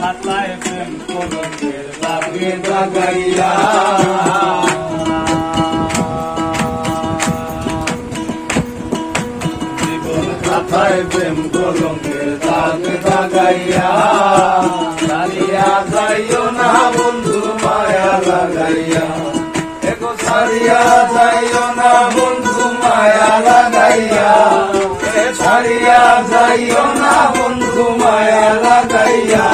খাতায় প্রেম কলঙ্কের দাগে দাগাইয়া জীবন খাতায় প্রেম কলঙ্কের দাগে দাগাইয়া ছাড়িয়া যাইও না বন্ধু মায়া লাগাইয়া এগো ছাড়িয়া যাইও না বন্ধু মায়া লাগাইয়া ছাড়িয়া যাইও না বন্ধু মায়া লাগাইয়া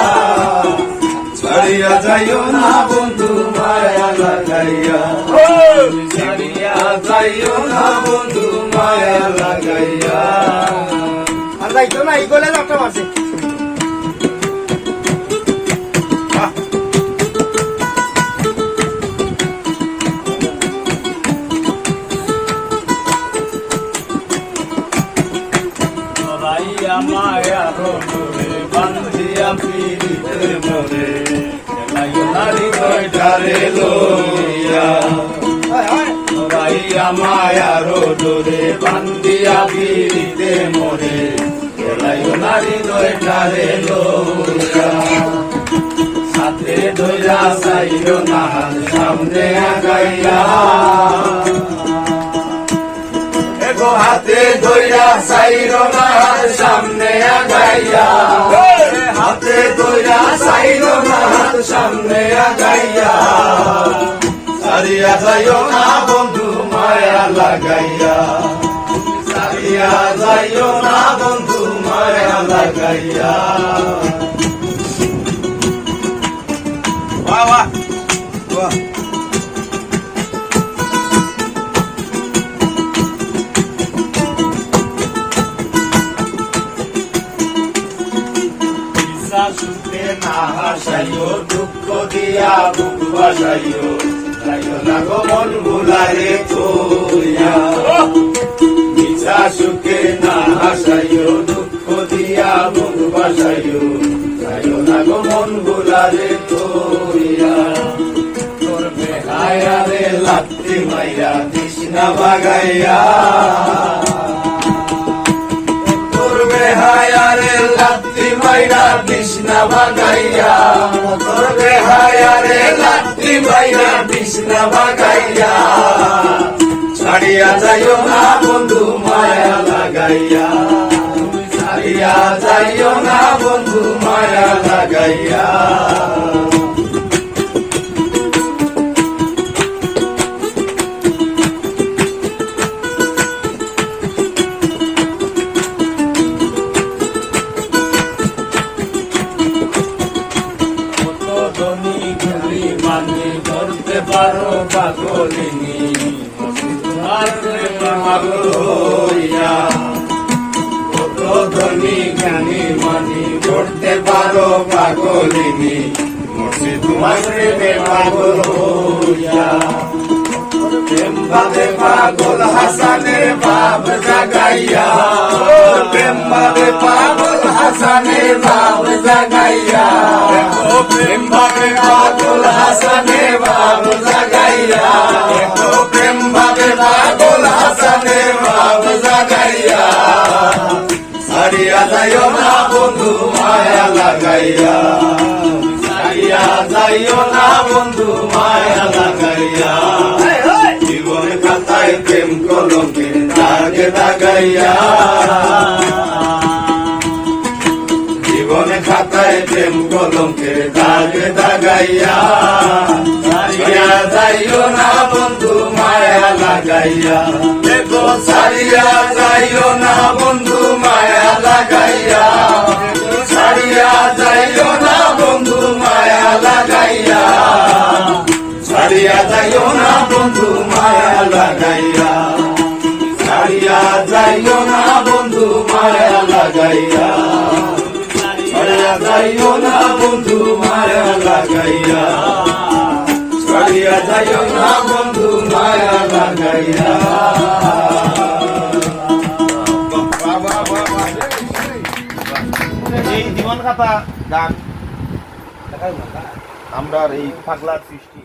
ছাড়িয়া যাইও না বন্ধু মায়া লাগাইয়া ছাড়িয়া যাইও না বন্ধু মায়া লাগাইয়া আর যাইতো না এই গলে একটা মারছে মায়া রোডে বান্ধিয়া পিড়িতে মরে নারী কয়টারে লইয়া মায়া রোডে বান্ধিয়া পিড়িতে মরে নারী কয়টারে লইয়া সাথে ধৈরা চাইল না সামনে আগাইয়া হাতে ধৈরা চাইর না সামনে আগাইয়া হাতে ধৈরা চাইর না সামনে আগাইয়া ছাড়িয়া যাইও না বন্ধু মায়া লাগাইয়া ছাড়িয়া যাইও না বন্ধু মায়া লাগাইয়া বাহ বাহ বাহ সুখে না হাসাইও দুঃখ দিয়া বুক বাসাইও যাইও না গো মন ভুলারে তোয়া মিছা সুখে না হাসাইও দুঃখ দিয়া বুক বাসাইও যাইও না গো মন ভুলারে তোয়া তোর বেহায়া রে লাত্তি মাইয়া তৃষ্ণা বাগাইয়া বেহায়ারে লাত্তি মাইরা কৃষ্ণা বাগাইয়া তোর বেহায়ারে লাত্তি মাইরা কৃষ্ণা বাগাইয়া ছাড়িয়া যাইও না বন্ধু মায়া লাগাইয়া ছাড়িয়া যাইও না বন্ধু মায়া লাগাইয়া ধরতে পারো পাগলিনী পাগল হইয়া কত ধনী জ্ঞানী মানি ধরতে পারো পাগলিনী মরছি তোমার প্রেমে পাগল হইয়া প্রেম ভাবে পাগল হাসানের বাপ জাগাইয়া প্রেম ভাবে পাগল হাসানের বাপ জাগাইয়া প্রেম ভাবে পাগল হাসানের বাপ জাগাইয়া প্রেম ভাবে পাগল হাসানের বাপ জাগাইয়া ছাড়িয়া যাইও না বন্ধু মায়া লাগাইয়া ছাড়িয়া যাইও না বন্ধু মায়া লাগাইয়া জীবনে খাতায় প্রেম কলঙ্কের দাগে দাগাইয়া জীবনে খাতায় প্রেম কলঙ্কের দাগে দাগাইয়া ছাড়িয়া যাইও না বন্ধু মায়া লাগাইয়া দেখো ছাড়িয়া যাইও না বন্ধু মায়া লাগাইয়া ছাড়িয়া যাইও না বন্ধু মায়া লাগাইয়া ছাড়িয়া যাইও না বন্ধু মায়া লাগাইয়া ছাড়িয়া যাইও না বন্ধু মায়া লাগাইয়া ছাড়িয়া যাইও না বন্ধু মায়া লাগাইয়া ছাড়িয়া যাইও না বন্ধু মায়া লাগাইয়া এই জীবন কথা গান আমরা এই পাগলার সৃষ্টি